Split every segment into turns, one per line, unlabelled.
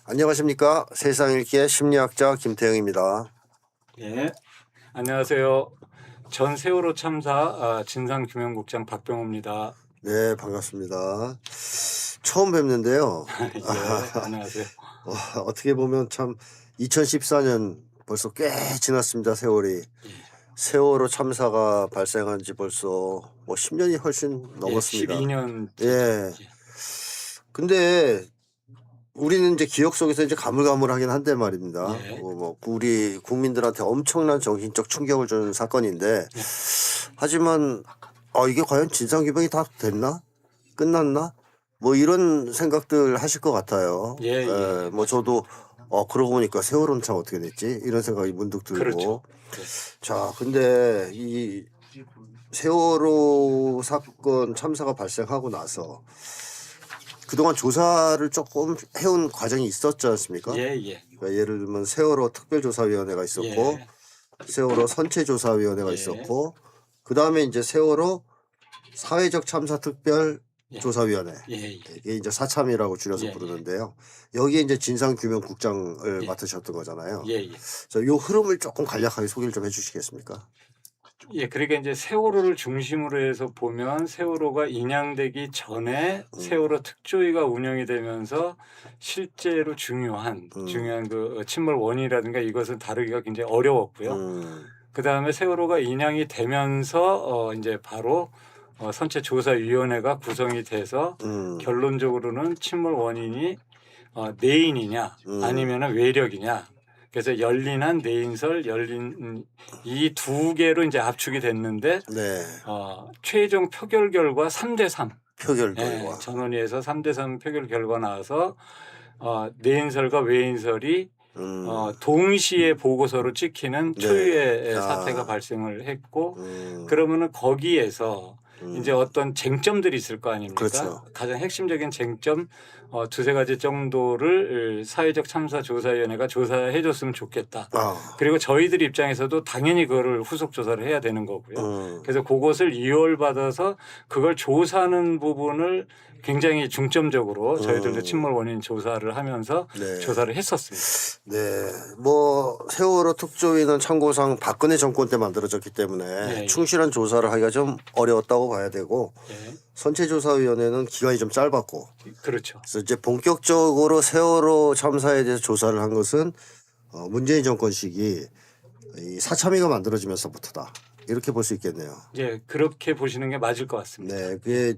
안녕하십니까. 세상 읽기의 심리학자 김태형입니다.
예, 안녕하세요. 전 세월호 참사 진상규명국장 박병호입니다.
네, 반갑습니다. 처음 뵙는데요.
예, 안녕하세요.
어떻게 보면 참 2014년 벌써 꽤 지났습니다. 세월이. 세월호 참사가 발생한 지 벌써 뭐 10년이 훨씬 넘었습니다.
12년.
예. 근데 우리는 이제 기억 속에서 이제 가물가물하긴 한데 말입니다.
예.
뭐 우리 국민들한테 엄청난 정신적 충격을 주는 사건인데, 하지만 이게 과연 진상규명이 다 됐나? 끝났나? 뭐 이런 생각들 하실 것 같아요.
예.
뭐 저도 그러고 보니까 세월호는 참 어떻게 됐지? 이런 생각이 문득 들고.
그렇죠.
자, 근데 이 세월호 사건 참사가 발생하고 나서 그동안 조사를 조금 해온 과정이 있었지 않습니까?
예.
그러니까 예를 들면 세월호 특별조사위원회가 있었고, 세월호 선체조사위원회가 있었고, 그 다음에 이제 세월호 사회적 참사 특별조사위원회, 이게 이제 사참이라고 줄여서 부르는데요. 여기에 이제 진상규명국장을 맡으셨던 거잖아요. 그래서 이 흐름을 조금 간략하게 소개를 좀 해주시겠습니까?
예, 그러니까 이제 세월호를 중심으로 해서 보면 세월호가 인양되기 전에 세월호 특조위가 운영이 되면서 실제로 중요한 그 침몰 원인이라든가 이것은 다루기가 굉장히 어려웠고요. 그 다음에 세월호가 인양이 되면서 이제 바로 선체조사위원회가 구성이 돼서 결론적으로는 침몰 원인이 내인이냐 아니면은 외력이냐. 그래서 열린한 내인설, 열린 이 두 개로 이제 압축이 됐는데 최종 표결 결과 3대3.
표결 결과.
전원위에서 3대3 표결 결과 나와서 내인설과 외인설이 동시에 보고서로 찍히는 초유의 사태가 발생을 했고 그러면은 거기에서 이제 어떤 쟁점들이 있을 거 아닙니까?
그렇죠.
가장 핵심적인 쟁점 두세 가지 정도를 사회적 참사 조사위원회가 조사해 줬으면 좋겠다. 그리고 저희들 입장에서도 당연히 그거를 후속 조사를 해야 되는 거고요. 그래서 그것을 이월받아서 그걸 조사하는 부분을 굉장히 중점적으로 저희들도 침몰 원인 조사를 하면서 조사를 했었습니다.
네, 뭐 세월호 특조위는 참고상 박근혜 정권 때 만들어졌기 때문에 충실한 조사를 하기가 좀 어려웠다고 봐야 되고, 선체조사위원회는 기간이 좀 짧았고,
그렇죠.
그래서 이제 본격적으로 세월호 참사에 대해서 조사를 한 것은 문재인 정권 시기 이 사참위가 만들어지면서부터다, 이렇게 볼 수 있겠네요.
예, 그렇게 보시는 게 맞을 것 같습니다.
네, 그게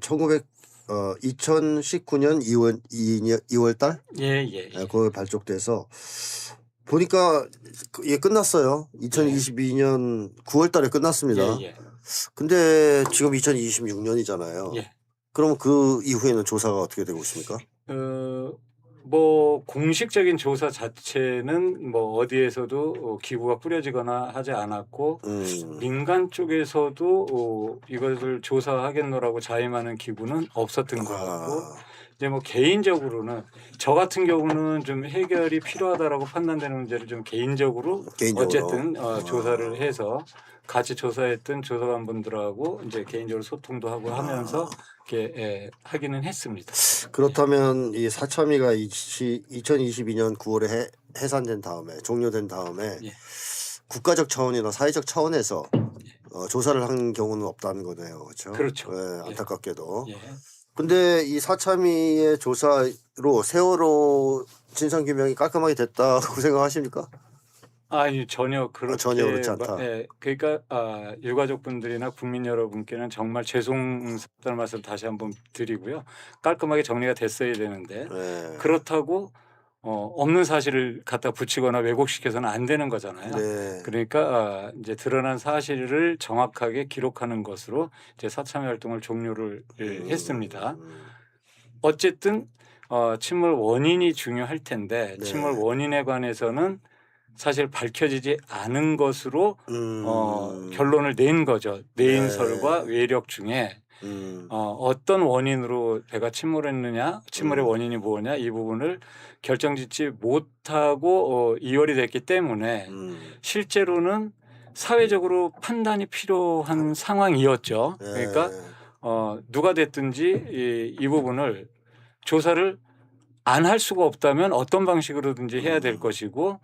2019년 2월 달? 그걸 발족돼서 보니까 이게 끝났어요. 2022년 9월 달에 끝났습니다. 근데 지금 2026년이잖아요. 그럼 그 이후에는 조사가 어떻게 되고 있습니까?
뭐 공식적인 조사 자체는 뭐 어디에서도 기구가 꾸려지거나 하지 않았고 민간 쪽에서도 이것을 조사하겠노라고 자임하는 기구는 없었던 것 같고, 이제 뭐 개인적으로는 저 같은 경우는 좀 해결이 필요하다라고 판단되는 문제를 좀 개인적으로 어쨌든 조사를 해서 같이 조사했던 조사관분들하고 이제 개인적으로 소통도 하고 하면서 이렇게 하기는 했습니다.
그렇다면 이 사참위가 2022년 9월에 해산된 다음에, 종료된 다음에 국가적 차원이나 사회적 차원에서 조사를 한 경우는 없다는 거네요. 그렇죠?
그렇죠.
안타깝게도. 근데 이 사참위의 조사로 세월호 진상규명이 깔끔하게 됐다고 생각하십니까?
아니, 전혀 그렇게
전혀 그렇지 않다.
그러니까 유가족분들이나 국민 여러분께는 정말 죄송스럽다는 말씀 다시 한번 드리고요. 깔끔하게 정리가 됐어야 되는데 그렇다고 없는 사실을 갖다 붙이거나 왜곡시켜서는 안 되는 거잖아요. 그러니까 이제 드러난 사실을 정확하게 기록하는 것으로 이제 사참위 활동을 종료를 했습니다. 어쨌든 침몰 원인이 중요할 텐데 침몰 원인에 관해서는 사실 밝혀지지 않은 것으로 결론을 낸 거죠. 내인설과 외력 중에 어떤 원인으로 배가 침몰했느냐, 침몰의 원인이 뭐냐, 이 부분을 결정짓지 못하고 이월이 됐기 때문에 실제로는 사회적으로 판단이 필요한 상황이었죠. 그러니까 누가 됐든지 이 부분을 조사를 안 할 수가 없다면 어떤 방식으로든지 해야 될 것이고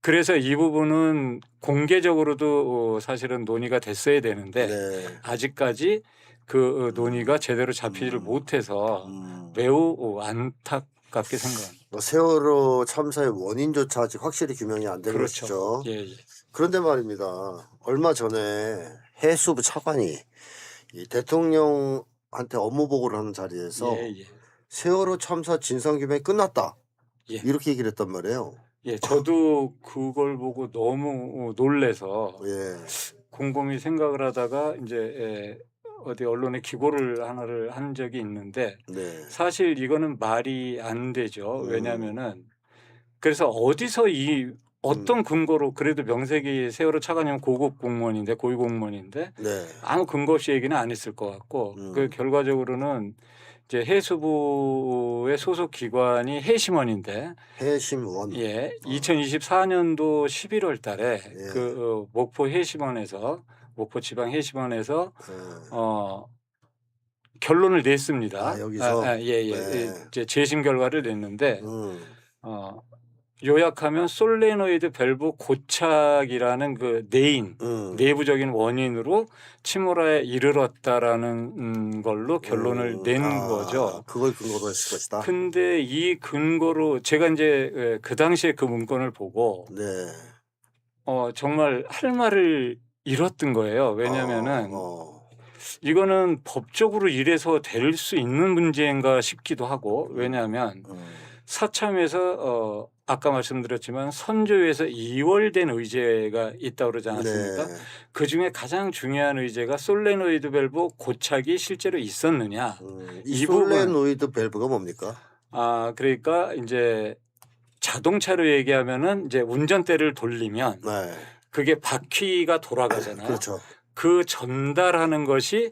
그래서 이 부분은 공개적으로도 사실은 논의가 됐어야 되는데
네.
아직까지 그 논의가 제대로 잡히지를 못해서 매우 안타깝게 생각합니다.
뭐 세월호 참사의 원인조차 아직 확실히 규명이 안 된
그렇죠.
것이죠.
예, 예.
그런데 말입니다. 얼마 전에 해수부 차관이 이 대통령한테 업무 보고를 하는 자리에서
예, 예.
세월호 참사 진상규명이 끝났다.
예.
이렇게 얘기를 했단 말이에요.
예, 저도 그걸 보고 너무 놀래서
예.
곰곰이 생각을 하다가 이제 어디 언론에 기고를 하나를 한 적이 있는데
네.
사실 이거는 말이 안 되죠. 왜냐하면은 그래서 어디서 이 어떤 근거로 그래도 명색이 세월호 차관이면 고급 공무원인데 고위 공무원인데
네.
아무 근거 없이 얘기는 안 했을 것 같고 그 결과적으로는 이제 해수부의 소속 기관이 해심원인데
해심원.
예, 2024년도 11월 달에
예.
그 목포 해심원에서 목포 지방 해심원에서 결론을 냈습니다.
아, 여기서
예.
네.
이제 재심 결과를 냈는데 요약하면 솔레노이드 밸브 고착이라는 그 내부적인 원인으로 침몰에 이르렀다라는 걸로 결론을 낸 거죠.
그걸 근거로 했을 것이다.
근데 이 근거로 제가 이제 그 당시에 그 문건을 보고
네.
정말 할 말을 잃었던 거예요. 왜냐면은 이거는 법적으로 이래서 될 수 있는 문제인가 싶기도 하고 왜냐하면 사참에서 아까 말씀드렸지만 선조에서 이월된 의제가 있다고 그러지 않았습니까?
네.
그중에 가장 중요한 의제가 솔레노이드 밸브 고착이 실제로 있었느냐.
이 솔레노이드 밸브가 뭡니까?
그러니까 이제 자동차로 얘기하면은 이제 운전대를 돌리면
네.
그게 바퀴가 돌아가잖아요.
그렇죠.
그 전달하는 것이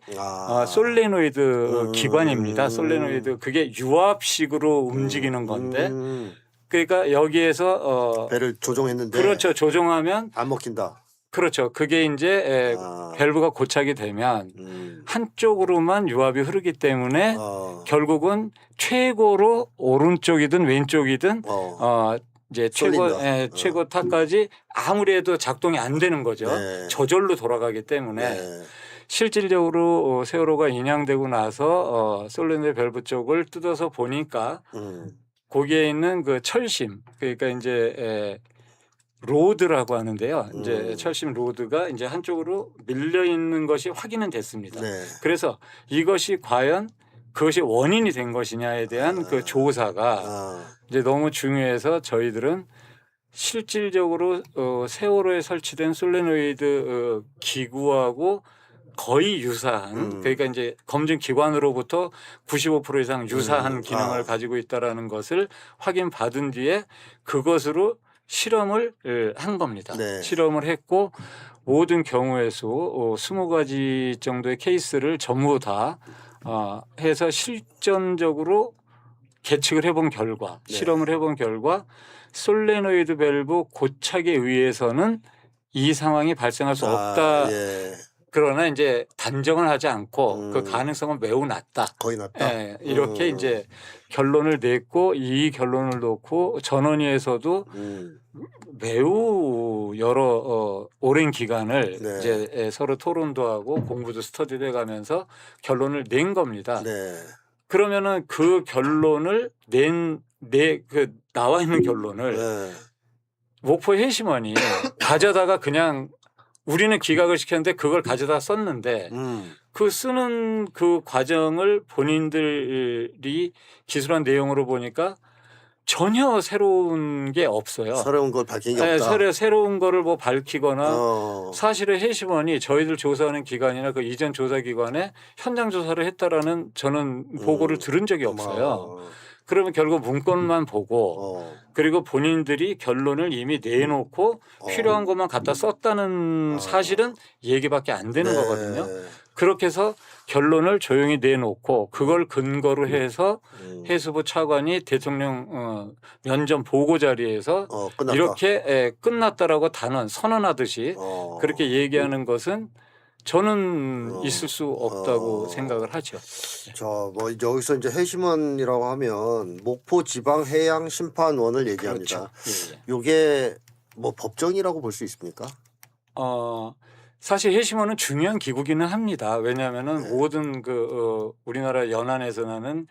솔레노이드 기관입니다. 솔레노이드 그게 유압식으로 움직이는 건데 그러니까 여기에서
배를 조종했는데
그렇죠. 조종하면
안 먹힌다.
그렇죠. 그게 이제 밸브가 고착이 되면 한쪽으로만 유압이 흐르기 때문에 결국은 최고로 오른쪽이든 왼쪽이든 이제 최고 타까지 아무리 해도 작동이 안 되는 거죠.
네.
저절로 돌아가기 때문에
네.
실질적으로 세월호가 인양되고 나서 솔레노이드 밸브 쪽을 뜯어서 보니까 거기에 있는 그 철심 그러니까 이제 로드라고 하는데요. 이제 철심 로드가 이제 한쪽으로 밀려 있는 것이 확인은 됐습니다.
네.
그래서 이것이 과연 그것이 원인이 된 것이냐에 대한 그 조사가 이제 너무 중요해서 저희들은 실질적으로 세월호에 설치된 솔레노이드 기구하고 거의 유사한 그러니까 이제 검증 기관으로부터 95% 이상 유사한 기능을 가지고 있다라는 것을 확인받은 뒤에 그것으로 실험을 한 겁니다.
네.
실험을 했고 모든 경우의 수 20가지 정도의 케이스를 전부 다 해서 실전적으로 계측을 해본 결과 실험을 해본 결과 솔레노이드 밸브 고착에 의해서는 이 상황이 발생할 수 없다.
예.
그러나 이제 단정을 하지 않고 그 가능성은 매우 낮다.
거의 낮다.
예, 이렇게 이제 결론을 냈고 이 결론을 놓고 전원위에서도 매우 여러 오랜 기간을
네.
이제 서로 토론도 하고 공부도 스터디도 해가면서 결론을 낸 겁니다.
네.
그러면은 그 결론을 그 나와 있는 결론을
네.
목포 해심원이 가져다가 그냥 우리는 기각을 시켰는데 그걸 가져다 썼는데 그 쓰는 그 과정을 본인들이 기술한 내용으로 보니까 전혀 새로운 게 없어요.
새로운 걸 밝힌 게 없다.
새로운 거를 뭐 밝히거나 사실은 해심원이 저희들 조사하는 기관이나 그 이전 조사 기관에 현장 조사를 했다라는 저는 보고를 들은 적이 없어요. 그러면 결국 문건만 보고 그리고 본인들이 결론을 이미 내놓고 필요한 것만 갖다 썼다는 사실은 얘기밖에 안 되는 거거든요. 그렇게 해서 결론을 조용히 내놓고 그걸 근거로 해서 해수부 차관이 대통령 면접 보고 자리에서
끝났다.
이렇게 끝났다라고 단언 선언하듯이 그렇게 얘기하는 것은 저는 있을 수 없다고 생각을 하죠.
자, 뭐 여기서 이제 해심원이라고 하면 목포 지방 해양 심판원을 얘기합니다.
그렇죠. 예.
요게 뭐 법정이라고 볼 수 있습니까?
사실 해심원은 중요한 기구기는 합니다. 왜냐하면은
네.
모든 우리나라 연안에서 나는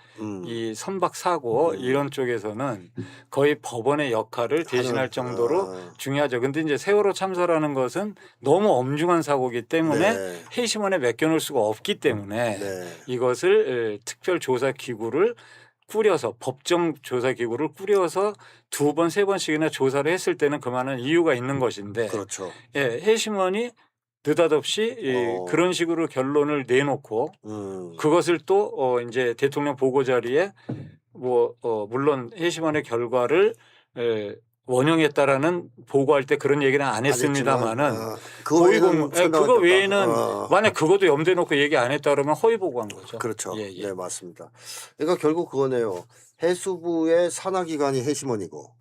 이 선박 사고 이런 쪽에서는 거의 법원의 역할을 대신할 정도로 중요하죠. 근데 이제 세월호 참사라는 것은 너무 엄중한 사고이기 때문에
네.
해심원에 맡겨놓을 수가 없기 때문에
네.
이것을 특별조사기구를 꾸려서 법정 조사기구를 꾸려서 2번, 3번씩이나 조사를 했을 때는 그만한 이유가 있는 것인데
그렇죠.
예, 해심원이 느닷없이 그런 식으로 결론을 내놓고 그것을 또 이제 대통령 보고 자리에 물론 해심원의 결과를 원형했다라는 보고할 때 그런 얘기는 안 했습니다만은 그거 외에는 만약 그것도 염두에 놓고 얘기 안 했다 그러면 허위 보고한 거죠.
그렇죠.
예, 예.
네, 맞습니다. 그러니까 결국 그거네요. 해수부의 산하기관이 해심원이고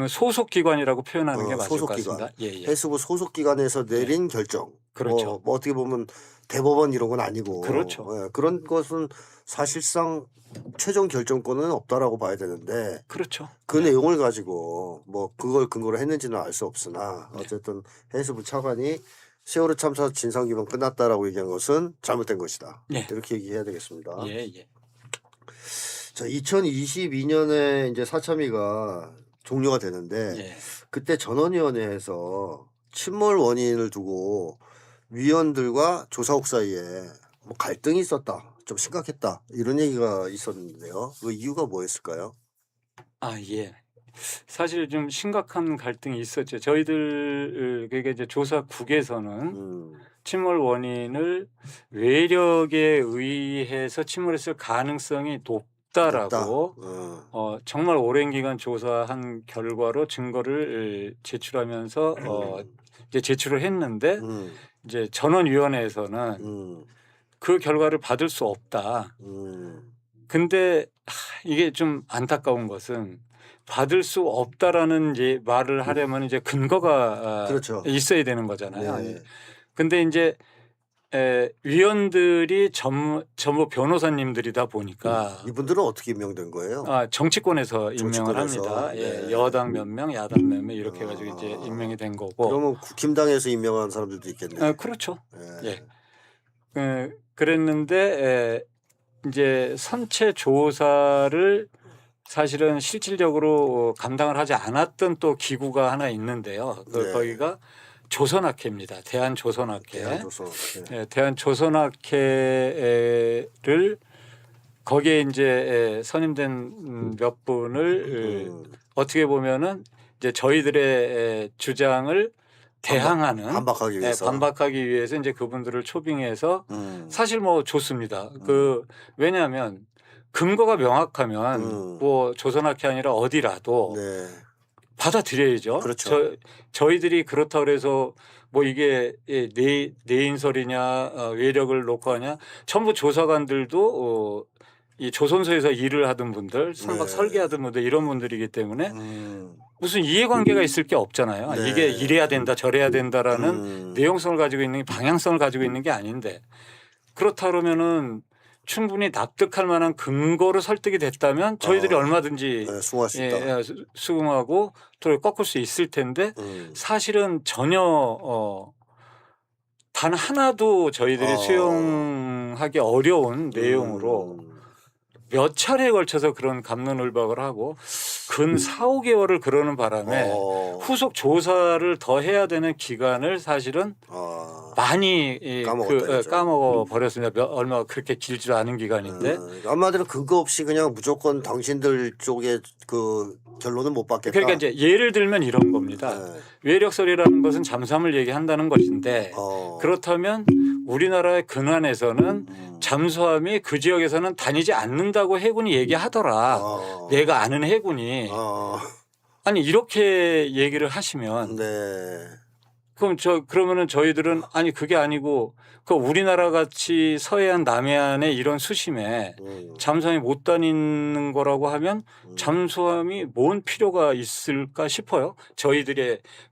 소속 기관이라고 표현하는 게 맞을
소속
것
기관.
같습니다. 예, 예.
해수부 소속 기관에서 내린 결정.
그렇죠.
뭐 어떻게 보면 대법원 이런 건 아니고
그렇죠.
그런 것은 사실상 최종 결정권은 없다라고 봐야 되는데
그렇죠.
그 내용을 가지고 뭐 그걸 근거로 했는지는 알 수 없으나 어쨌든 해수부 차관이 세월호 참사 진상규명 끝났다라고 얘기한 것은 잘못된 것이다.
네.
이렇게 얘기해야 되겠습니다.
예, 예.
자, 2022년에 이제 사참위가 종료가 되는데
예.
그때 전원위원회에서 침몰 원인을 두고 위원들과 조사국 사이에 뭐 갈등이 있었다, 좀 심각했다 이런 얘기가 있었는데요. 그 이유가 뭐였을까요?
예. 사실 좀 심각한 갈등이 있었죠. 저희들 그게 이제 조사국에서는 침몰 원인을 외력에 의해서 침몰했을 가능성이 높다라고 정말 오랜 기간 조사한 결과로 증거를 제출하면서 이제 제출을 했는데 이제 전원위원회에서는 그 결과를 받을 수 없다. 근데 이게 좀 안타까운 것은 받을 수 없다라는 이제 말을 하려면 이제 근거가
그렇죠.
있어야 되는 거잖아요.
네.
근데 이제 위원들이 전부 변호사님들이다 보니까
이분들은 어떻게 임명된 거예요?
정치권에서 임명을
정치권에서.
합니다.
네.
예, 여당 몇 명, 야당 몇 명 이렇게 해가지고 이제 임명이 된 거고.
그러면 국힘당에서 임명한 사람들도 있겠네요.
그렇죠.
네.
예. 그랬는데 이제 선체 조사를 사실은 실질적으로 감당을 하지 않았던 또 기구가 하나 있는데요.
네.
거기가 조선학회입니다. 대한조선학회.
대한조선학회.
네, 대한조선학회를 거기에 이제 선임된 몇 분을 어떻게 보면은 이제 저희들의 주장을 대항하는
반박하기 위해서.
반박하기 위해서 이제 그분들을 초빙해서 사실 뭐 좋습니다. 왜냐하면 근거가 명확하면 뭐 조선학회 아니라 어디라도
네.
받아들여야죠.
그렇죠.
저희들이 그렇다 그래서 뭐 이게 내인설이냐 외력을 놓고 하냐 전부 조사관들도 이 조선소에서 일을 하던 분들 선박
네.
설계하던 분들 이런 분들이기 때문에 무슨 이해관계가 있을 게 없잖아요.
네.
이게 이래야 된다 저래야 된다라는 내용성을 가지고 있는 게 방향성을 가지고 있는 게 아닌데 그렇다 그러면은 충분히 납득할 만한 근거로 설득이 됐다면 저희들이 얼마든지
수긍할 수 있다.
수긍하고 또 꺾을 수 있을 텐데 사실은 전혀 단 하나도 저희들이 수용하기 어려운 내용으로 몇 차례에 걸쳐서 그런 갑론을박을 하고 근 4, 5개월을 그러는 바람에 후속 조사를 더 해야 되는 기간을 사실은 많이 까먹어 버렸습니다. 얼마 그렇게 길지도 않은 기간인데
한마디로 근거 없이 그냥 무조건 당신들 쪽에 그 결론은 못 받겠다.
그러니까 이제 예를 들면 이런 겁니다. 외력설이라는 것은 잠수함을 얘기한다는 것인데 그렇다면 우리나라의 근안에서는 잠수함이 그 지역에서는 다니지 않는다고 해군이 얘기하더라. 내가 아는 해군이 아니 이렇게 얘기를 하시면 그러면은 저희들은 아니 그게 아니고 그 우리나라 같이 서해안 남해안의 이런 수심에 잠수함이 못 다니는 거라고 하면 잠수함이 뭔 필요가 있을까 싶어요.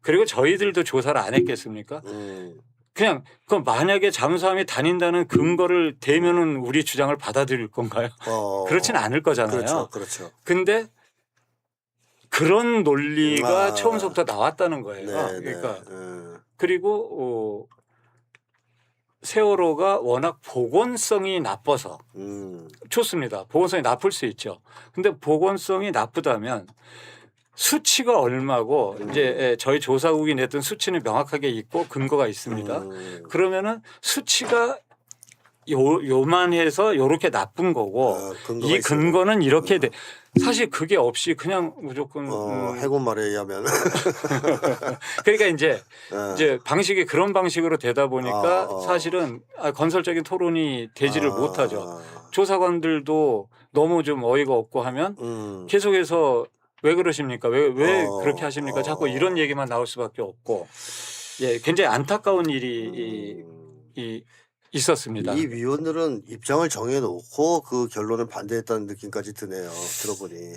그리고 저희들도 조사를 안 했겠습니까? 그냥 그 만약에 잠수함이 다닌다는 근거를 대면은 우리 주장을 받아들일 건가요? 그렇진 않을 거잖아요.
그렇죠, 그렇죠.
근데 그런 논리가 처음부터 나왔다는 거예요.
네,
그러니까
네.
그리고 세월호가 워낙 보건성이 나빠서 좋습니다. 보건성이 나쁠 수 있죠. 근데 보건성이 나쁘다면 수치가 얼마고 이제 저희 조사국이 냈던 수치는 명확하게 있고 근거가 있습니다. 그러면은 수치가 요만해서 요렇게 나쁜 거고 이 근거는 이렇게 돼. 사실 그게 없이 그냥 무조건
해군 말에 의하면
그러니까 이제 방식이 그런 방식으로 되다 보니까 사실은 건설적인 토론이 되지를 못하죠. 조사관들도 너무 좀 어이가 없고 하면 계속해서 왜 그러십니까? 왜 그렇게 하십니까? 자꾸 이런 얘기만 나올 수밖에 없고 예, 굉장히 안타까운 일이 있었습니다.
이 위원들은 입장을 정해놓고 그 결론을 반대했다는 느낌까지 드네요. 들어보니.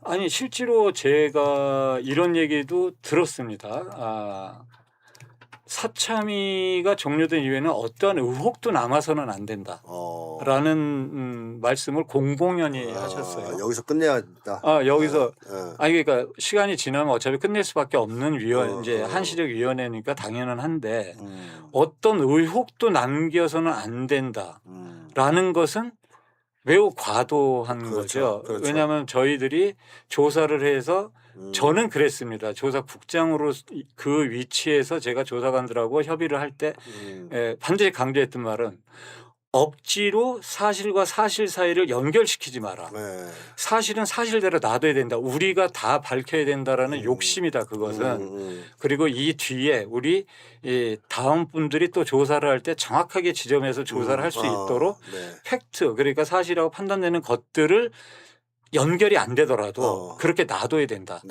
아니 실제로 제가 이런 얘기도 들었습니다. 사참위가 종료된 이후에는 어떠한 의혹도 남아서는 안 된다라는 말씀을 공공연히 하셨어요.
여기서 끝내야 된다.
여기서 아니 그러니까 시간이 지나면 어차피 끝낼 수밖에 없는 이제 한시적 위원회니까 당연은 한데 어떤 의혹도 남겨서는 안 된다라는 것은 매우 과도한 거죠.
그렇죠.
왜냐하면 저희들이 조사를 해서 저는 그랬습니다. 조사국장으로 그 위치에서 제가 조사관들하고 협의를 할 때 반드시 강조했던 말은 억지로 사실과 사실 사이를 연결시키지 마라. 사실은 사실대로 놔둬야 된다. 우리가 다 밝혀야 된다라는 욕심이다. 그것은. 그리고 이 뒤에 우리 다음 분들이 또 조사를 할 때 정확하게 지점해서 조사를 할 수 있도록 팩트 그러니까 사실이라고 판단되는 것들을 연결이 안 되더라도 그렇게 놔둬야 된다.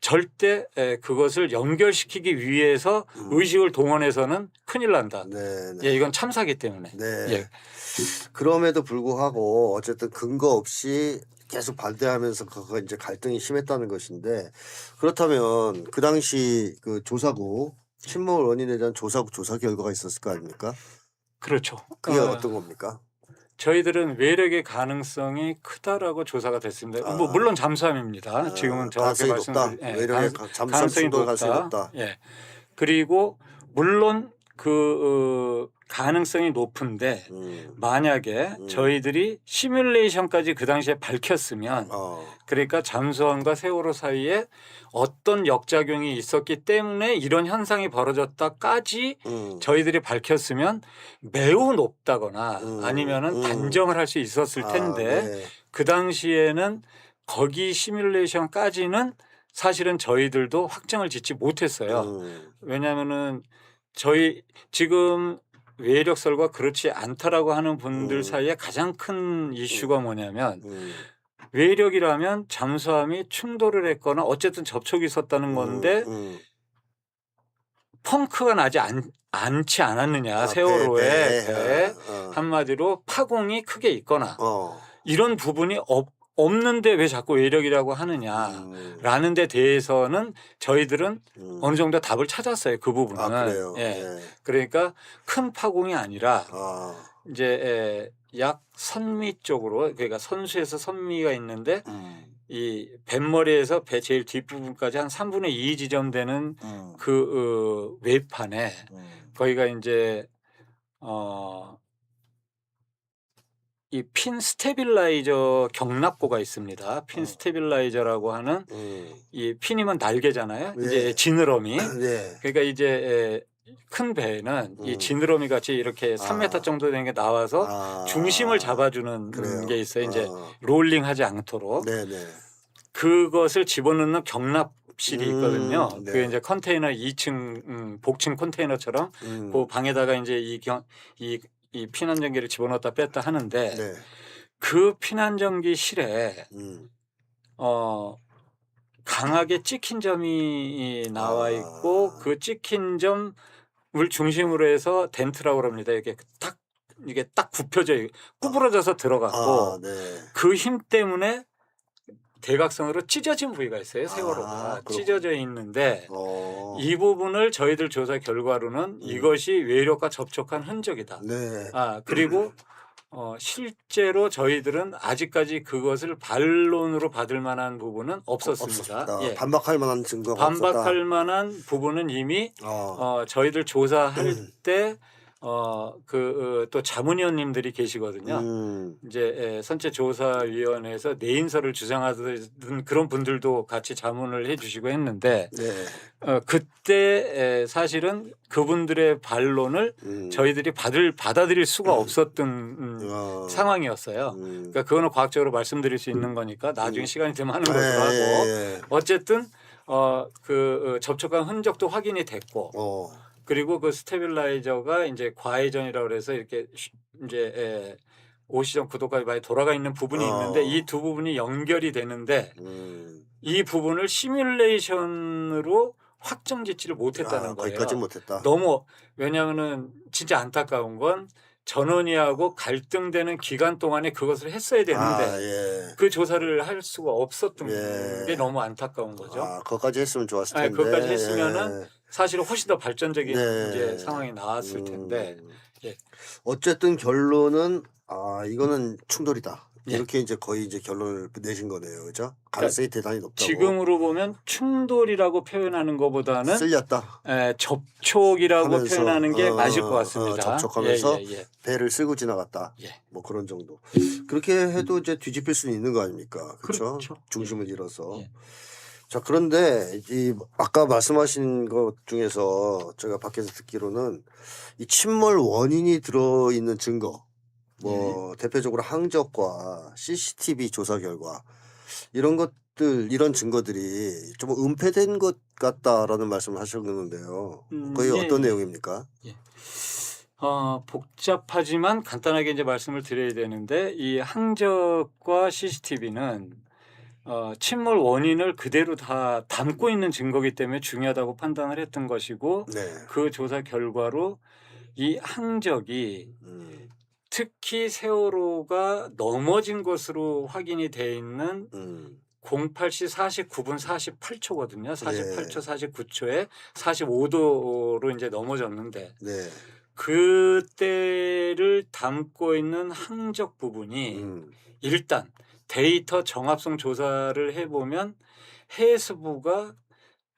절대 그것을 연결시키기 위해서 의식을 동원해서는 큰일 난다. 예, 이건 참사기 때문에. 예.
그럼에도 불구하고 어쨌든 근거 없이 계속 반대하면서 그거 이제 갈등이 심했다는 것인데 그렇다면 그 당시 그 조사국 침몰 원인에 대한 조사국 조사 결과가 있었을 거 아닙니까?
그렇죠.
그게 어떤 겁니까?
저희들은 외력의 가능성이 크다라고 조사가 됐습니다. 뭐 물론 잠수함입니다. 지금은 정확히 말씀드린
외력의 가능성이 높다.
예. 그리고 물론 그 가능성이 높은데 만약에 저희들이 시뮬레이션까지 그 당시에 밝혔으면 그러니까 잠수함과 세월호 사이에 어떤 역작용이 있었기 때문에 이런 현상이 벌어졌다까지 저희들이 밝혔으면 매우 높다거나 아니면은 단정을 할 수 있었을 텐데 그 당시에는 거기 시뮬레이션까지는 사실은 저희들도 확정을 짓지 못했어요. 왜냐하면은 저희 지금 외력설과 그렇지 않다라고 하는 분들 사이에 가장 큰 이슈가 뭐냐면 외력이라면 잠수함이 충돌을 했거나 어쨌든 접촉이 있었다는 건데 펑크가 나지 않지 않았느냐 세월호에 배에 한마디로 파공이 크게 있거나 이런 부분이 없는데 왜 자꾸 외력이라고 하느냐라는 데 대해서는 저희들은 어느 정도 답을 찾았어요. 그 부분은. 그러니까 큰 파공이 아니라 이제 약 선미 쪽으로 그러니까 선수에서 선미가 있는데 이 뱃머리에서 배 제일 뒷부분까지 한 3분의 2 지점되는 그 외판에 거기가 이제 이 핀 스테빌라이저 경납고가 있습니다. 핀 스테빌라이저라고 하는 이 핀이면 날개잖아요. 이제 지느러미. 그러니까 이제 큰 배에는 이 지느러미 같이 이렇게 3m 정도 되는 게 나와서 중심을 잡아주는 게 있어요. 이제 롤링하지 않도록. 그것을 집어넣는 경납실이 있거든요. 그 이제 컨테이너 2층 복층 컨테이너처럼 그 방에다가 이제 이 피난전기를 집어넣었다 뺐다 하는데 그 피난전기실에 강하게 찍힌 점이 나와 있고 그 찍힌 점을 중심으로 해서 덴트라고 합니다. 이게 딱 굽혀져 구부러져서 들어갔고 그 힘 때문에 대각선으로 찢어진 부위가 있어요. 세월호가
그렇군요.
찢어져 있는데 이 부분을 저희들 조사 결과로는 이것이 외력과 접촉한 흔적이다.
네.
그리고 실제로 저희들은 아직까지 그것을 반론으로 받을 만한 부분은 없었습니다. 예.
반박할 만한 증거가
반박할 만한 부분은 이미 저희들 조사할 때 또 자문위원님들이 계시거든요. 이제 선체조사위원회에서 내인서를 주장하던 그런 분들도 같이 자문을 해주시고 했는데 그때 사실은 그분들의 반론을 저희들이 받아들일 수가 없었던 상황이었어요. 그러니까 그거는 과학적으로 말씀드릴 수 있는 거니까 나중에 시간이 되면 하는 것으로 하고 어쨌든 접촉한 흔적도 확인이 됐고. 그리고 그 스테빌라이저가 이제 과회전이라고 그래서 이렇게 이제 오시전 구도까지 많이 돌아가 있는 부분이 있는데 이 두 부분이 연결이 되는데 이 부분을 시뮬레이션으로 확정짓지를 못했다는 거예요.
거기까지 못했다.
너무 왜냐하면은 진짜 안타까운 건 전원이하고 갈등되는 기간 동안에 그것을 했어야 되는데 그 조사를 할 수가 없었던 게 너무 안타까운 거죠.
그것까지 했으면 좋았을 텐데.
그것까지 했으면은 사실은 훨씬 더 발전적인 이제 상황이 나왔을 텐데.
어쨌든 결론은 이거는 충돌이다. 이렇게 이제 거의 이제 결론을 내신 거네요, 그죠? 가능성이 대단히 높다고.
지금으로 보면 충돌이라고 표현하는 것보다는
쓸렸다.
접촉이라고 표현하는 게 맞을 것 같습니다.
접촉하면서 배를 쓸고 지나갔다. 뭐 그런 정도. 그렇게 해도 이제 뒤집힐 수는 있는 거 아닙니까? 그렇죠? 중심을 잃어서. 자, 그런데 이 아까 말씀하신 것 중에서 제가 밖에서 듣기로는 이 침몰 원인이 들어있는 증거, 뭐 대표적으로 항적과 CCTV 조사 결과 이런 것들, 이런 증거들이 좀 은폐된 것 같다라는 말씀을 하셨는데요. 그게 어떤 내용입니까?
복잡하지만 간단하게 이제 말씀을 드려야 되는데 이 항적과 CCTV는 침몰 원인을 그대로 다 담고 있는 증거이기 때문에 중요하다고 판단을 했던 것이고 그 조사 결과로 이 항적이 특히 세월호가 넘어진 것으로 확인이 돼 있는 08시 49분 48초거든요. 48초, 49초에 45도로 이제 넘어졌는데 그때를 담고 있는 항적 부분이 일단 데이터 정합성 조사를 해보면 해수부가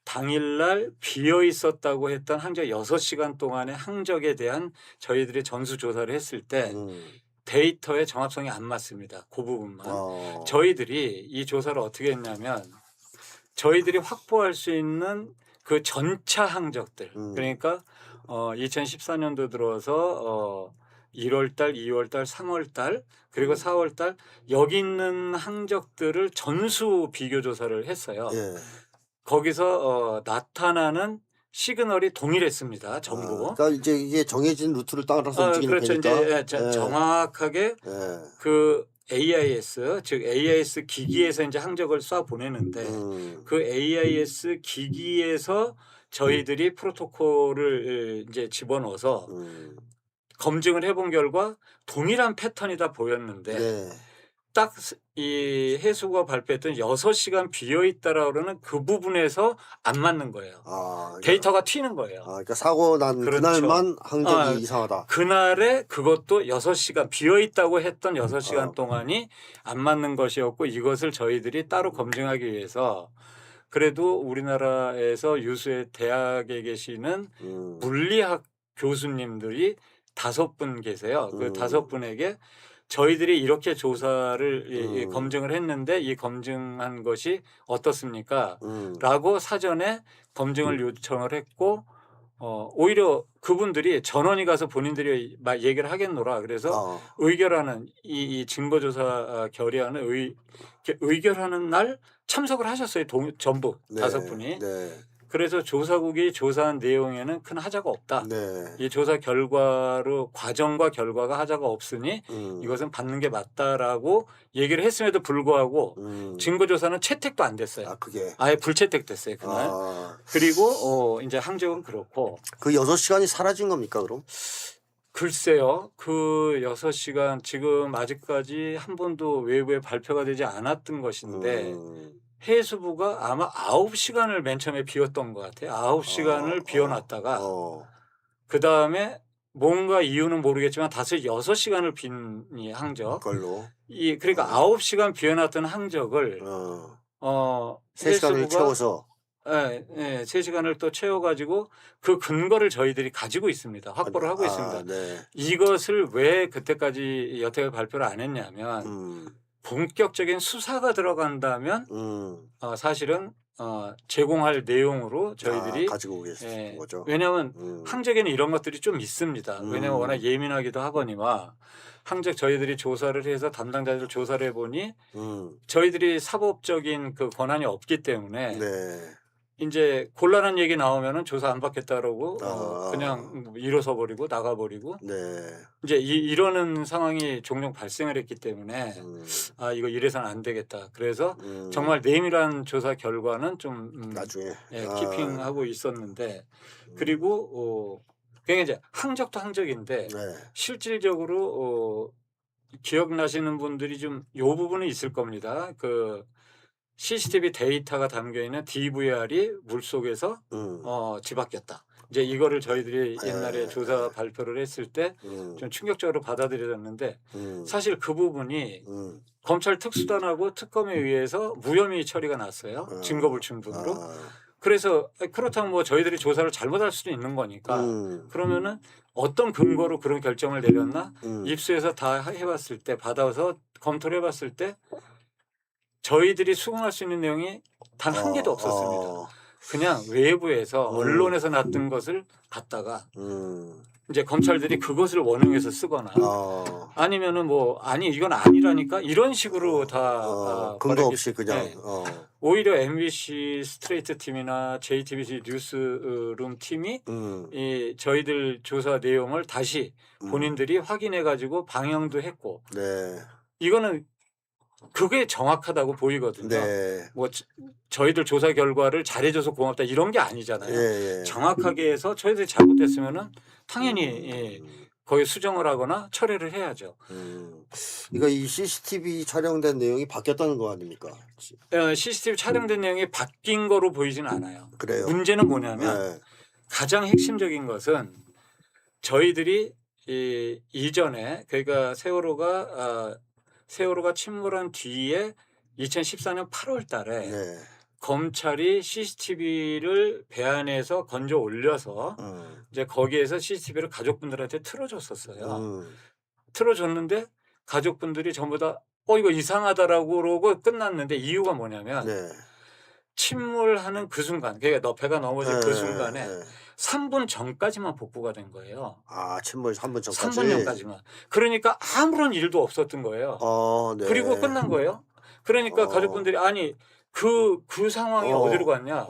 당일날 비어 있었다고 했던 항적 6시간 동안의 항적에 대한 저희들이 전수조사를 했을 때 데이터의 정합성이 안 맞습니다. 그 부분만. 저희들이 이 조사를 어떻게 했냐면 저희들이 확보할 수 있는 그 전차 항적들 그러니까 2014년도 들어서 1월달, 2월달, 3월달 그리고 4월달 여기 있는 항적들을 전수 비교 조사를 했어요. 거기서 나타나는 시그널이 동일했습니다. 전부.
그러니까 이제 이게 정해진 루트를 따라서 움직이는
그렇죠.
거니까.
이제 정확하게 그 AIS 즉 AIS 기기에서 이제 항적을 쏴 보내는데 그 AIS 기기에서 저희들이 프로토콜을 이제 집어넣어서 검증을 해본 결과 동일한 패턴이다 보였는데 딱 이 해수가 발표했던 6시간 비어 있다라고 그러는 그 부분에서 안 맞는 거예요. 데이터가 튀는 거예요.
그러니까 사고 난 그날만 항적이 이상하다.
그날에 그것도 6시간 비어 있다고 했던 6시간 동안이 안 맞는 것이었고 이것을 저희들이 따로 검증하기 위해서 그래도 우리나라에서 유수의 대학에 계시는 물리학 교수님들이 5분 계세요. 그 5분에게 저희들이 이렇게 조사를 검증을 했는데 이 검증한 것이 어떻습니까? 라고 사전에 검증을 요청을 했고 오히려 그분들이 전원이 가서 본인들이 얘기를 하겠노라. 그래서 의결하는 이 증거조사 결의안을 의결하는 날 참석을 하셨어요. 전부 5분이. 그래서 조사국이 조사한 내용에는 큰 하자가 없다. 이 조사 결과로 과정과 결과가 하자가 없으니 이것은 받는 게 맞다라고 얘기를 했음에도 불구하고 증거조사는 채택도 안 됐어요.
그게
아예 불채택됐어요 그날. 그리고 이제 항적은 그렇고
그 6시간이 사라진 겁니까 그럼?
글쎄요. 그 6시간 지금 아직까지 한 번도 외부에 발표가 되지 않았던 것인데 해수부가 아마 9시간을 맨 처음에 비웠던 것 같아요. 9시간을 비워놨다가 그다음에 뭔가 이유는 모르겠지만 다시 6시간을 빈 이 항적.
걸로.
그러니까 9시간 비워놨던 항적을
3시간을 채워서.
예, 예, 3시간을 또 채워가지고 그 근거를 저희들이 가지고 있습니다. 확보를 하고 있습니다.
네.
이것을 왜 그때까지 여태까지 발표를 안 했냐면 본격적인 수사가 들어간다면 사실은 제공할 내용으로 저희들이
가지고 계신 거죠.
왜냐하면 항적에는 이런 것들이 좀 있습니다. 왜냐하면 워낙 예민하기도 하거니와 항적 저희들이 조사를 해서 담당자들 조사를 해보니 저희들이 사법적인 그 권한이 없기 때문에 이제 곤란한 얘기 나오면은 조사 안 받겠다 그러고 그냥 일어서 버리고 나가 버리고 이제 이러는 상황이 종종 발생을 했기 때문에 이거 이래서는 안 되겠다. 그래서 정말 내밀한 조사 결과는 좀
나중에
키핑하고 있었는데 그리고 그게 이제 항적도 항적인데 실질적으로 기억나시는 분들이 좀 요 부분은 있을 겁니다. 그 CCTV 데이터가 담겨 있는 DVR이 물 속에서 뒤바뀌었다. 이제 이거를 저희들이 옛날에 조사 발표를 했을 때 좀 충격적으로 받아들여졌는데 사실 그 부분이 검찰 특수단하고 특검에 의해서 무혐의 처리가 났어요. 증거불충분으로. 그래서 그렇다면 뭐 저희들이 조사를 잘못할 수도 있는 거니까 그러면은 어떤 근거로 그런 결정을 내렸나 입수해서 다 해봤을 때 받아서 검토를 해봤을 때 저희들이 수긍할 수 있는 내용이 단 한 개도 없었습니다. 그냥 외부에서 언론에서 났던 것을 갖다가 이제 검찰들이 그것을 원흉해서 쓰거나 아니면은 뭐 아니 이건 아니라니까 이런 식으로 다
근거 없이 그냥
오히려 MBC 스트레이트 팀이나 JTBC 뉴스룸 팀이 이 저희들 조사 내용을 다시 본인들이 확인해 가지고 방영도 했고 이거는 그게 정확하다고 보이거든요. 뭐 저희들 조사 결과를 잘해줘서 고맙다 이런 게 아니잖아요. 정확하게 해서 저희들이 잘못했으면은 당연히 거기 수정을 하거나 철회를 해야죠.
그러니까 이 CCTV 촬영된 내용이 바뀌었다는 거 아닙니까?
CCTV 촬영된 내용이 바뀐 거로 보이지는 않아요.
그래요.
문제는 뭐냐면 가장 핵심적인 것은 저희들이 이전에 그러니까 세월호가 침몰한 뒤에 2014년 8월 달에 검찰이 CCTV를 배 안에서 건져 올려서 이제 거기에서 CCTV를 가족분들한테 틀어줬었어요. 틀어줬는데 가족분들이 전부 다 이거 이상하다라고 그러고 끝났는데 이유가 뭐냐면 침몰하는 그 순간 그러니까 배가 넘어질 그 순간에 3분 전까지만 복구가 된 거예요.
침몰 3분 전까지?
3분 전까지만. 그러니까 아무런 일도 없었던 거예요. 그리고 끝난 거예요. 그러니까 가족분들이 아니 그 상황이 어디로 갔냐.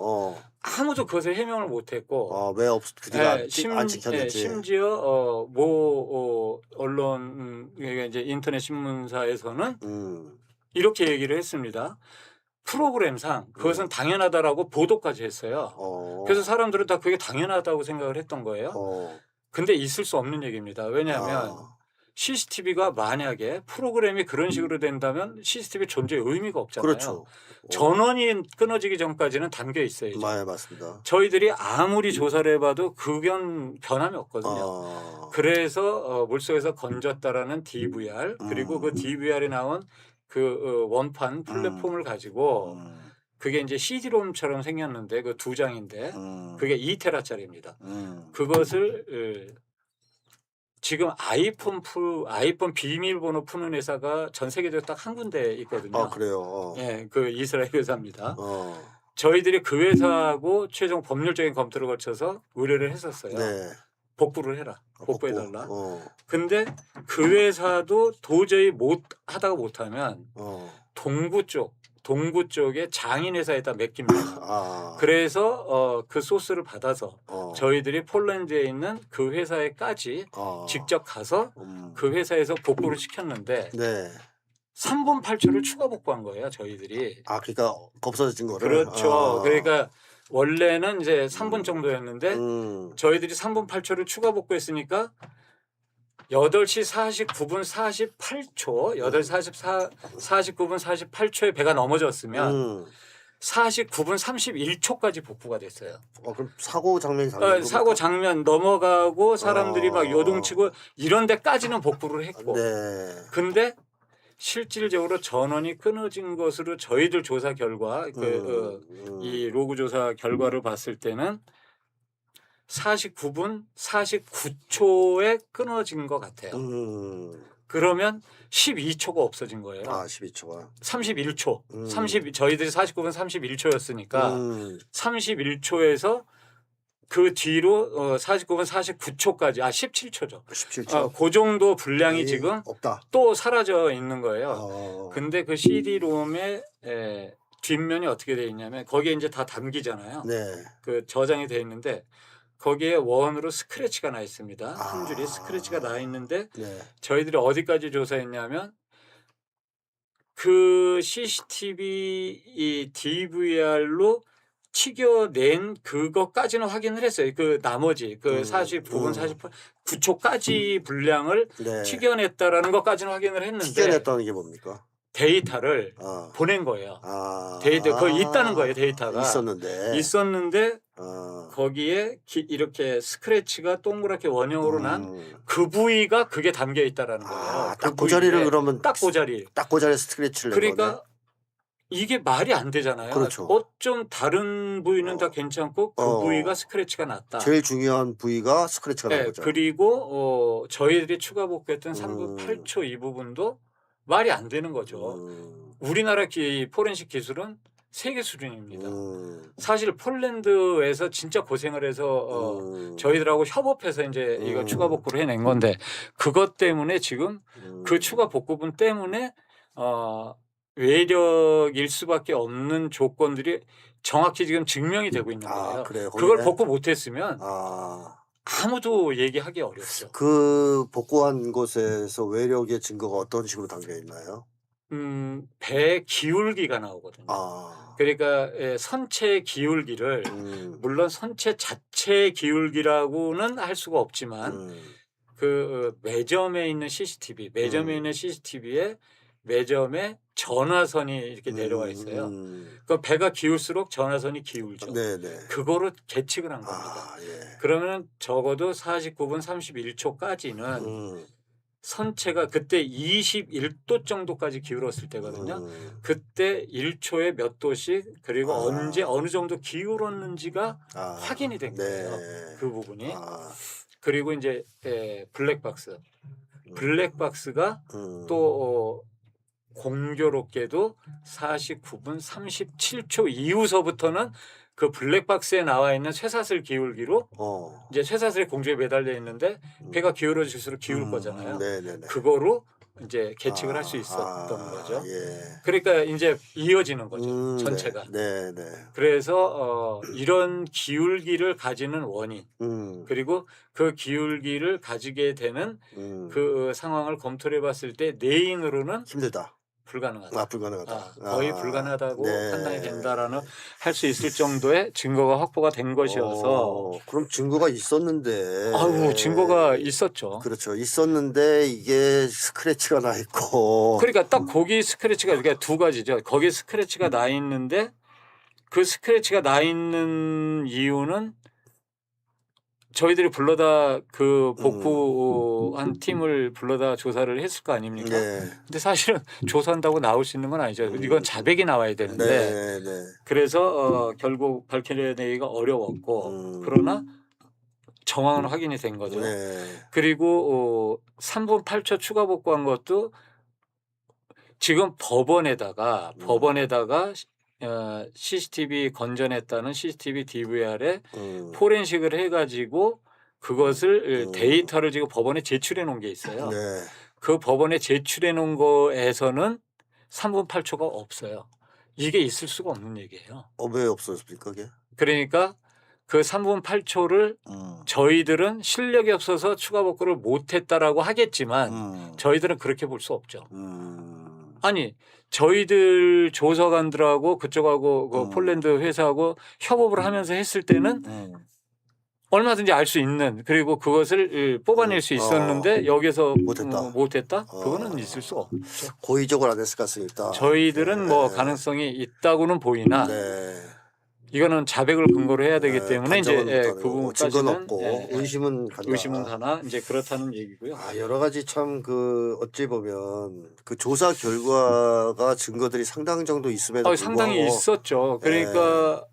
아무도 그것을 해명을 못했고
왜 안 지켰는지.
심지어 모 언론 그러니까 이제 인터넷 신문사에서는 이렇게 얘기를 했습니다. 프로그램상 그것은 당연하다라고 보도까지 했어요. 그래서 사람들은 다 그게 당연하다고 생각을 했던 거예요. 근데 있을 수 없는 얘기입니다. 왜냐하면 CCTV가 만약에 프로그램이 그런 식으로 된다면 CCTV 존재의 의미가 없잖아요.
그렇죠.
전원이 끊어지기 전까지는 담겨 있어야죠.
맞습니다.
저희들이 아무리 조사를 해봐도 그건 변함이 없거든요. 그래서 물속에서 건졌다라는 DVR 그리고 그 DVR에 나온 그 원판 플랫폼을 가지고 그게 이제 CD롬처럼 생겼는데 그 2장인데 그게 2테라짜리입니다. 그것을 지금 아이폰 비밀번호 푸는 회사가 전 세계적으로 딱 한 군데 있거든요.
그래요.
그 이스라엘 회사입니다. 저희들이 그 회사하고 최종 법률적인 검토를 거쳐서 의뢰를 했었어요. 복구를 해라. 복구해달라. 근데 그 회사도 도저히 하다가 못하면 동구 쪽에 장인 회사에다 맡깁니다. 그래서 그 소스를 받아서 저희들이 폴란드에 있는 그 회사에까지 직접 가서 그 회사에서 복구를 시켰는데 3분 8초를 추가 복구한 거예요. 저희들이.
그러니까 없어진 거를.
그렇죠. 그러니까 원래는 이제 3분 정도였는데 저희들이 3분 8초를 추가 복구했으니까 8시 49분 48초, 8시 49분 48초에 배가 넘어졌으면 49분 31초까지 복구가 됐어요.
그럼 사고 장면이 당연히
사고 장면 넘어가고 사람들이 막 요동치고 이런 데까지는 복구를 했고.
네.
근데 실질적으로 전원이 끊어진 것으로 저희들 조사 결과 이 로그 조사 결과를 봤을 때는 49분 49초에 끊어진 것 같아요. 그러면 12초가 없어진 거예요.
12초가.
31초. 저희들이 49분 31초였으니까 31초에서 그 뒤로 49분 49초까지 17초죠.
17초.
그 정도 분량이 지금
없다.
또 사라져 있는 거예요. 근데 그 CD-ROM의 뒷면이 어떻게 돼 있냐면 거기에 이제 다 담기잖아요.
네.
그 저장이 돼 있는데 거기에 원으로 스크래치가 나 있습니다. 한 줄이 스크래치가 나 있는데
네.
저희들이 어디까지 조사했냐면 그 CCTV 이 DVR로 튀겨낸 그것까지는 확인을 했어요. 그 나머지 그 49분 49초까지 분량을
네.
튀겨냈다라는 것까지는 확인을 했는데
튀겨냈다는 게 뭡니까?
데이터를 보낸 거예요. 데이터 거기 있다는 거예요. 데이터가 있었는데 거기에 이렇게 스크래치가 동그랗게 원형으로 난 그 부위가 그게 담겨 있다라는 거예요.
딱 그 자리를 그러면
딱 그 자리.
딱 그 자리에 스크래치를 낸
그러니까
거네.
이게 말이 안 되잖아요.
그렇죠.
어쩜 다른 부위는 다 괜찮고 그 부위가 스크래치가 났다.
제일 중요한 부위가 스크래치가 난 거죠.
그리고 저희들이 추가 복구했던 3분 8초 이 부분도 말이 안 되는 거죠. 우리나라 포렌식 기술은 세계 수준입니다. 사실 폴란드에서 진짜 고생을 해서 저희들하고 협업해서 이제 이거 추가 복구를 해낸 건데 그것 때문에 지금 그 추가 복구분 때문에 외력일 수밖에 없는 조건들이 정확히 지금 증명이 되고 있는 거예요.
그래요?
그걸 복구 못했으면 아무도 얘기하기 어렵죠.
그 복구한 곳에서 외력의 증거가 어떤 식으로 담겨 있나요?
배 기울기가 나오거든요. 그러니까 선체 기울기를 물론 선체 자체 기울기라고는 할 수가 없지만 그 매점에 있는 CCTV, 매점에 있는 CCTV에 매점에 전화선이 이렇게 내려와 있어요. 그 배가 기울수록 전화선이 기울죠.
네네.
그거로 계측을 한 겁니다. 그러면 적어도 49분 31초까지는 선체가 그때 21도 정도까지 기울었을 때거든요. 그때 1초에 몇 도씩 그리고 언제 어느 정도 기울었는지가 확인이 된 거예요. 그 부분이. 그리고 이제 블랙박스. 블랙박스가 또 공교롭게도 49분 37초 이후서부터는 그 블랙박스에 나와 있는 쇠사슬 기울기로 이제 쇠사슬이 공중에 매달려 있는데 배가 기울어질수록 기울 거잖아요. 그거로 이제 계측을 할 수 있었던 거죠. 그러니까 이제 이어지는 거죠. 전체가. 그래서 이런 기울기를 가지는 원인 그리고 그 기울기를 가지게 되는 그 상황을 검토해 봤을 때 내인으로는
힘들다.
불가능하다.
불가능하다.
거의 불가능하다고 판단이 된다라는 할 수 있을 정도의 증거가 확보가 된 것이어서.
그럼 증거가 있었는데.
증거가 있었죠.
그렇죠. 있었는데 이게 스크래치가 나 있고.
그러니까 딱 거기 스크래치가 그러니까 두 가지죠. 거기 스크래치가 나 있는데 그 스크래치가 나 있는 이유는 저희들이 불러다 그 복구한 팀을 불러다 조사를 했을 거 아닙니까? 근데 사실은 조사한다고 나올 수 있는 건 아니죠. 이건 자백이 나와야 되는데 그래서 결국 밝혀내기가 어려웠고 그러나 정황은 확인이 된 거죠. 그리고 3분 8초 추가 복구한 것도 지금 법원에다가 CCTV 건전했다는 CCTV DVR에 포렌식을 해가지고 그것을 데이터를 지금 법원에 제출해 놓은 게 있어요. 그 법원에 제출해 놓은 거에서는 3분 8초가 없어요. 이게 있을 수가 없는 얘기예요.
왜 없었습니까? 그게?
그러니까 그 3분 8초를 저희들은 실력이 없어서 추가 복구를 못했다라고 하겠지만 저희들은 그렇게 볼 수 없죠. 아니 저희들 조사관들하고 그쪽하고 그 폴란드 회사하고 협업을 하면서 했을 때는 얼마든지 알 수 있는 그리고 그것을 뽑아낼 수 있었는데 여기서 못했다? 그거는 있을 수가 없죠.
고의적으로 안 했을 가능성이 있다.
저희들은 뭐 가능성이 있다고는 보이나 이거는 자백을 근거로 해야 되기 때문에 이제 그 부분까지는
없고 의심은 간다.
의심은 하나 이제 그렇다는 얘기고요.
여러 가지 참 그 어찌 보면 그 조사 결과가 증거들이 상당 정도 있음에도 불구하고
상당히 있었죠. 그러니까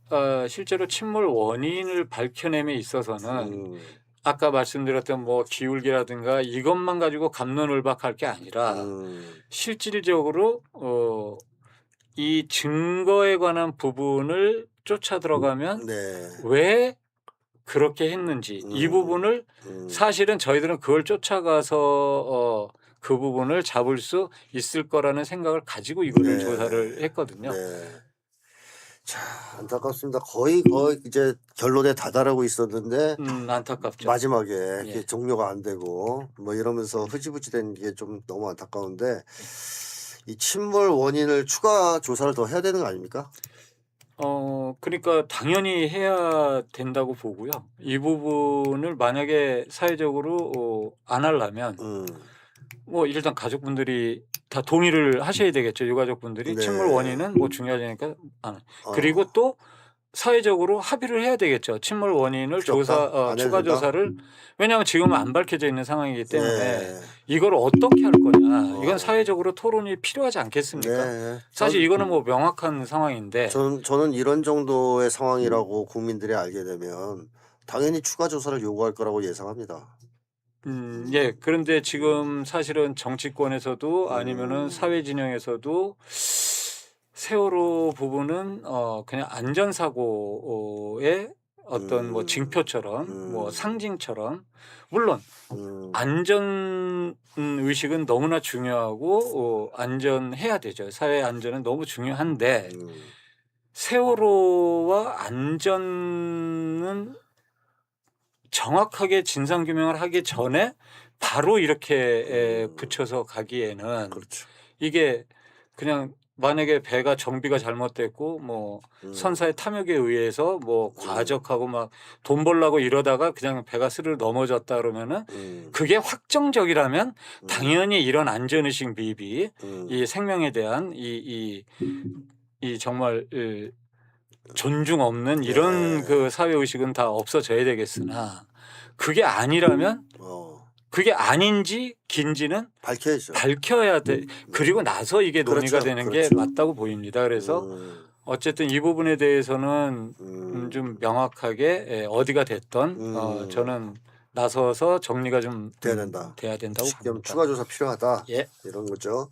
실제로 침몰 원인을 밝혀냄에 있어서는 아까 말씀드렸던 뭐 기울기라든가 이것만 가지고 갑론을박할 게 아니라 실질적으로 이 증거에 관한 부분을 쫓아 들어가면 왜 그렇게 했는지 이 부분을 사실은 저희들은 그걸 쫓아가서 그 부분을 잡을 수 있을 거라는 생각을 가지고 이거를 조사를 했거든요.
자, 안타깝습니다. 거의 이제 결론에 다다르고 있었는데
안타깝죠.
마지막에 이게 종료가 안 되고 뭐 이러면서 흐지부지 된 게 좀 너무 안타까운데 이 침몰 원인을 추가 조사를 더 해야 되는 거 아닙니까?
그러니까 당연히 해야 된다고 보고요. 이 부분을 만약에 사회적으로 안 하려면 뭐 일단 가족분들이 다 동의를 하셔야 되겠죠. 유가족분들이 침몰 원인은 뭐 중요하니까 그리고 또 사회적으로 합의를 해야 되겠죠. 침몰 원인을 추가 조사를 왜냐하면 지금은 안 밝혀져 있는 상황이기 때문에 이걸 어떻게 할 거냐. 이건 사회적으로 토론이 필요하지 않겠습니까? 사실 이거는 뭐 명확한 상황인데
저는 이런 정도의 상황이라고 국민들이 알게 되면 당연히 추가 조사를 요구할 거라고 예상합니다.
예. 그런데 지금 사실은 정치권에서도 아니면은 사회 진영에서도 세월호 부분은 그냥 안전사고의 어떤 뭐 징표처럼 뭐 상징처럼 물론 안전 의식은 너무나 중요하고 안전해야 되죠. 사회 안전은 너무 중요한데 세월호와 안전은 정확하게 진상규명을 하기 전에 바로 이렇게 붙여서 가기에는 이게 그냥 만약에 배가 정비가 잘못됐고 뭐 선사의 탐욕에 의해서 뭐 과적하고 막 돈 벌라고 이러다가 그냥 배가 스르르 넘어졌다 그러면은 그게 확정적이라면 당연히 이런 안전의식 미비 이 생명에 대한 이 정말 존중 없는 이런 그 사회의식은 다 없어져야 되겠으나 그게 아니라면 그게 아닌지 긴지는
밝혀야죠.
밝혀야 돼. 그리고 나서 이게 논의가 되는 게 맞다고 보입니다. 그래서 어쨌든 이 부분에 대해서는 좀 명확하게 어디가 됐던 저는 나서서 정리가 좀 돼야 된다고 봅니다.
추가 조사 필요하다. 이런 거죠.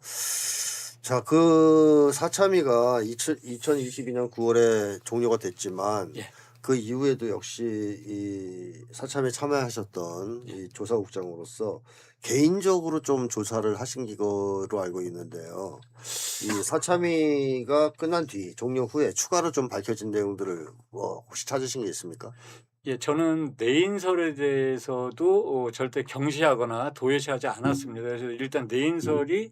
자, 그 사참위가 2022년 9월에 종료가 됐지만 그 이후에도 역시 이 사참에 참여하셨던 이 조사국장으로서 개인적으로 좀 조사를 하신 거로 알고 있는데요. 이 사참위가 끝난 뒤 종료 후에 추가로 좀 밝혀진 내용들을 혹시 찾으신 게 있습니까?
저는 내인설에 대해서도 절대 경시하거나 도외시하지 않았습니다. 그래서 일단 내인설이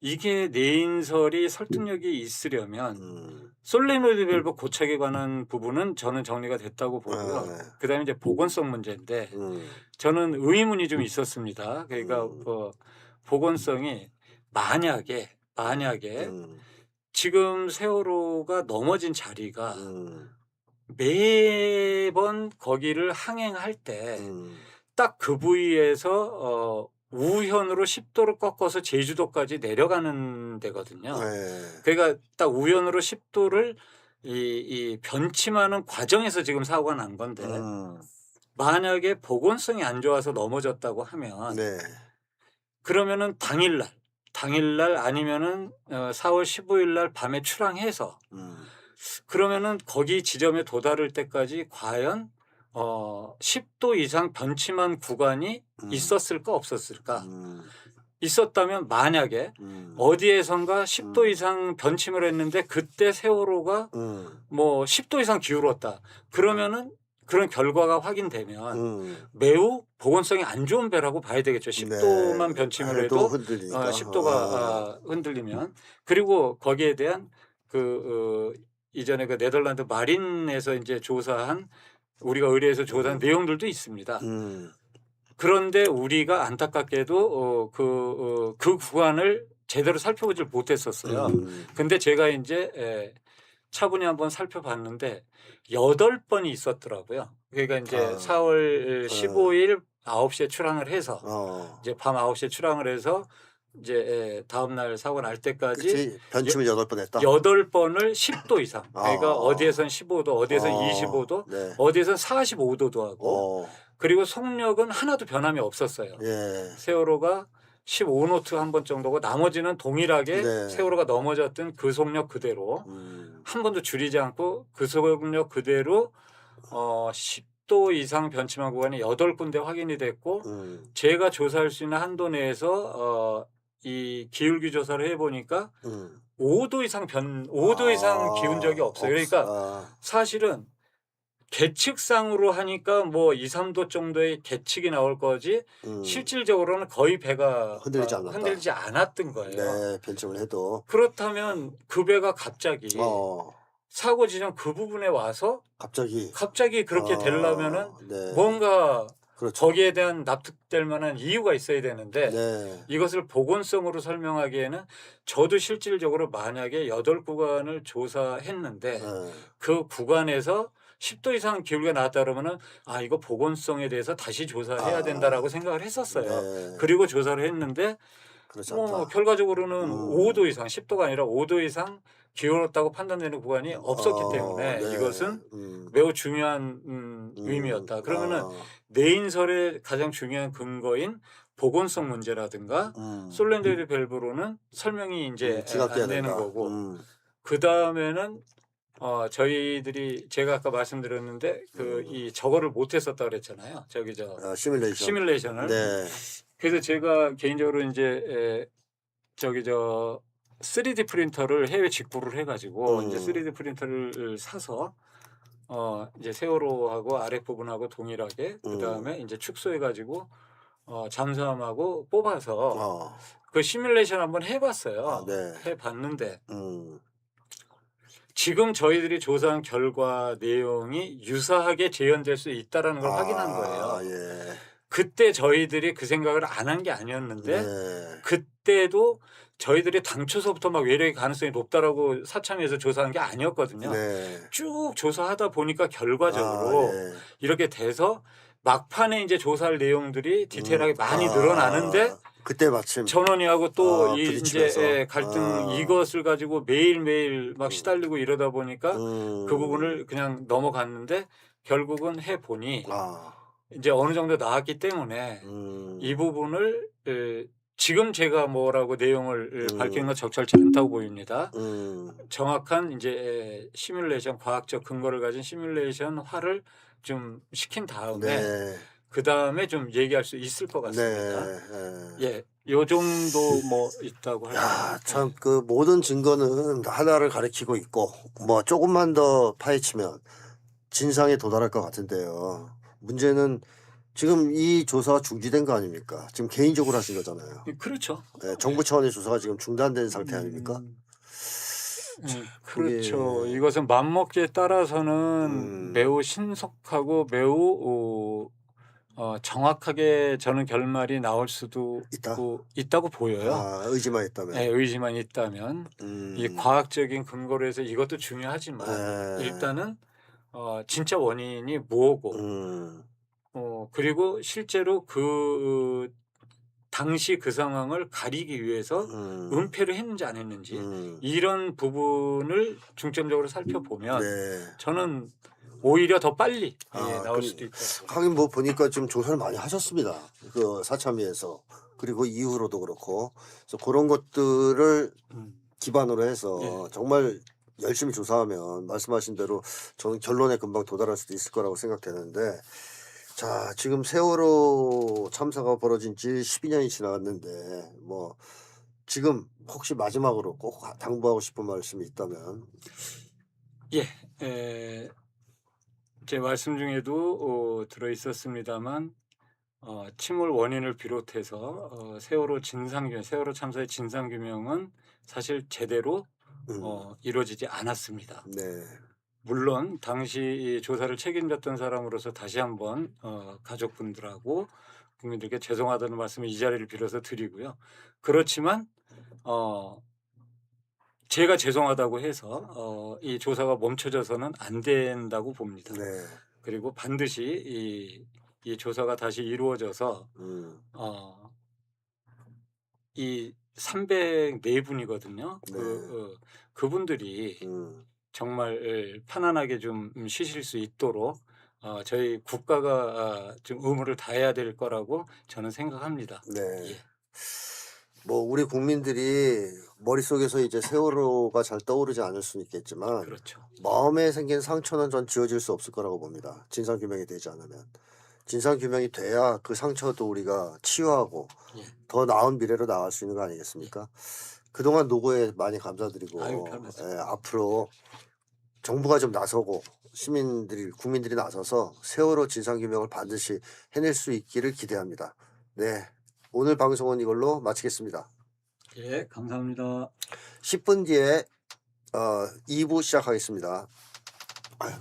이게 내인설이 설득력이 있으려면 솔레노이드 밸브 고착에 관한 부분은 저는 정리가 됐다고 보고요. 그다음에 이제 보건성 문제인데 저는 의문이 좀 있었습니다. 그러니까 보건성이 만약에 지금 세월호가 넘어진 자리가 매번 거기를 항행할 때 딱 그 부위에서 우현으로 10도를 꺾어서 제주도까지 내려가는 데거든요. 그러니까 딱 우현으로 10도를 이 변침하는 과정에서 지금 사고가 난 건데 만약에 보건성이 안 좋아서 넘어졌다고 하면 그러면은 당일날 아니면은 4월 15일 날 밤에 출항해서 그러면은 거기 지점에 도달할 때까지 과연 10도 이상 변침한 구간이 있었을까 없었을까? 있었다면 만약에 어디에선가 10도 이상 변침을 했는데 그때 세월호가 뭐 10도 이상 기울었다. 그러면은 그런 결과가 확인되면 매우 보건성이 안 좋은 배라고 봐야 되겠죠. 10도만 변침을 해도 10도가 흔들리면. 그리고 거기에 대한 이전에 그 네덜란드 마린에서 이제 조사한 우리가 의뢰해서 조사한 내용들도 있습니다. 그런데 우리가 안타깝게도 그 구간을 제대로 살펴보질 못했었어요. 근데 제가 이제 차분히 한번 살펴봤는데 8번이 있었더라고요. 그러니까 이제 4월 15일 9시에 출항을 해서 이제 밤 9시에 출항을 해서 이제 다음 날 사고 날 때까지
그치? 변침을 8번 했다.
8번을 10도 이상. 그러니까 어디에선 15도, 어디에선 25도,
네.
어디에선 45도도 하고 그리고 속력은 하나도 변함이 없었어요.
예.
세월호가 15노트 한 번 정도고 나머지는 동일하게
네.
세월호가 넘어졌던 그 속력 그대로 한 번도 줄이지 않고 그 속력 그대로 10도 이상 변침한 구간이 8군데 확인이 됐고 제가 조사할 수 있는 한도 내에서 이 기울기 조사를 해보니까 5도 이상 5도 이상 기운 적이 없어요. 그러니까 사실은 계측상으로 하니까 뭐 2, 3도 정도의 계측이 나올 거지 실질적으로는 거의 배가 흔들리지 않았던 거예요.
네, 변침을 해도.
그렇다면 그 배가 갑자기 사고 지점 그 부분에 와서 갑자기 그렇게 되려면은
네.
뭔가
그렇죠.
거기에 대한 납득될 만한 이유가 있어야 되는데
네.
이것을 보건성으로 설명하기에는 저도 실질적으로 만약에 8구간을 조사했는데 그 구간에서 10도 이상 기울기가 나왔다 그러면은 이거 보건성에 대해서 다시 조사해야 된다라고 생각을 했었어요.
네.
그리고 조사를 했는데 결과적으로는 5도 이상 10도가 아니라 5도 이상 기울었다고 판단되는 구간이 없었기 때문에
네.
이것은 매우 중요한 의미였다. 그러면은 내인설의 가장 중요한 근거인 보건성 문제라든가 솔렌더리 밸브로는 설명이 이제 안 되는 거고 그 다음에는 저희들이 제가 아까 말씀드렸는데 이 저거를 못했었다 그랬잖아요. 시뮬레이션을.
네.
그래서 제가 개인적으로 이제 3D 프린터를 해외 직구를 해가지고 이제 3D 프린터를 사서 이제 세월호하고 아랫 부분하고 동일하게 그 다음에 이제 축소해가지고 잠수함하고 뽑아서 그 시뮬레이션 한번 해봤어요.
네.
해봤는데 지금 저희들이 조사한 결과 내용이 유사하게 재현될 수 있다라는 걸 확인한 거예요.
예.
그때 저희들이 그 생각을 안 한 게 아니었는데 그때도 저희들이 당초서부터 막 외력의 가능성이 높다라고 사참위에서 조사한 게 아니었거든요. 쭉 조사하다 보니까 결과적으로 이렇게 돼서 막판에 이제 조사할 내용들이 디테일하게 많이 늘어나는데
그때 마침
전원이하고 또 이제 갈등 이것을 가지고 매일매일 막 시달리고 이러다 보니까 그 부분을 그냥 넘어갔는데 결국은 해 보니 이제 어느 정도 나왔기 때문에 이 부분을 지금 제가 뭐라고 내용을 밝히는 건 적절치 않다고 보입니다. 정확한 이제 시뮬레이션 과학적 근거를 가진 시뮬레이션화를 좀 시킨 다음에 그 다음에 좀 얘기할 수 있을 것 같습니다. 예, 요 정도 뭐 있다고 할까요?
참 그 모든 증거는 하나를 가리키고 있고 뭐 조금만 더 파헤치면 진상에 도달할 것 같은데요. 문제는 지금 이 조사가 중지된 거 아닙니까? 지금 개인적으로 하신 거잖아요.
그렇죠.
네, 정부 차원의 조사가 지금 중단된 상태 아닙니까?
그렇죠. 이것은 맘먹기에 따라서는 매우 신속하고 매우 정확하게 저는 결말이 나올 수도 있다고 보여요.
의지만 있다면.
네, 의지만 있다면. 이 과학적인 근거로 해서 이것도 중요하지만 일단은 진짜 원인이 뭐고 그리고 실제로 그 당시 그 상황을 가리기 위해서 은폐를 했는지 안 했는지 이런 부분을 중점적으로 살펴보면 저는 오히려 더 빨리 나올 수도 있다.
하긴 뭐 보니까 지금 조사를 많이 하셨습니다. 그 사참위에서 그리고 이후로도 그렇고 그래서 그런 것들을 기반으로 해서 정말 열심히 조사하면 말씀하신 대로 저는 결론에 금방 도달할 수도 있을 거라고 생각되는데 자 지금 세월호 참사가 벌어진 지 12년이 지나갔는데 뭐 지금 혹시 마지막으로 꼭 당부하고 싶은 말씀이 있다면
제 말씀 중에도 들어 있었습니다만 침몰 원인을 비롯해서 세월호 참사의 진상규명은 사실 제대로 이루어지지 않았습니다. 물론 당시 이 조사를 책임졌던 사람으로서 다시 한번 가족분들하고 국민들께 죄송하다는 말씀을 이 자리를 빌어서 드리고요. 그렇지만 제가 죄송하다고 해서 이 조사가 멈춰져서는 안 된다고 봅니다.
네.
그리고 반드시 이 조사가 다시 이루어져서 이 304분이거든요.
네.
그분들이 정말 편안하게 좀 쉬실 수 있도록 저희 국가가 좀 의무를 다해야 될 거라고 저는 생각합니다.
네.
예.
뭐 우리 국민들이 머릿속에서 이제 세월호가 잘 떠오르지 않을 수는 있겠지만
그렇죠.
마음에 생긴 상처는 전 지워질 수 없을 거라고 봅니다. 진상규명이 되지 않으면. 진상규명이 돼야 그 상처도 우리가 치유하고
예.
더 나은 미래로 나갈 수 있는 거 아니겠습니까? 그동안 노고에 많이 감사드리고
아유, 별 말씀.
앞으로 정부가 좀 나서고 국민들이 나서서 세월호 진상규명을 반드시 해낼 수 있기를 기대합니다. 네, 오늘 방송은 이걸로 마치겠습니다.
예, 감사합니다.
10분 뒤에 2부 시작하겠습니다. 아유.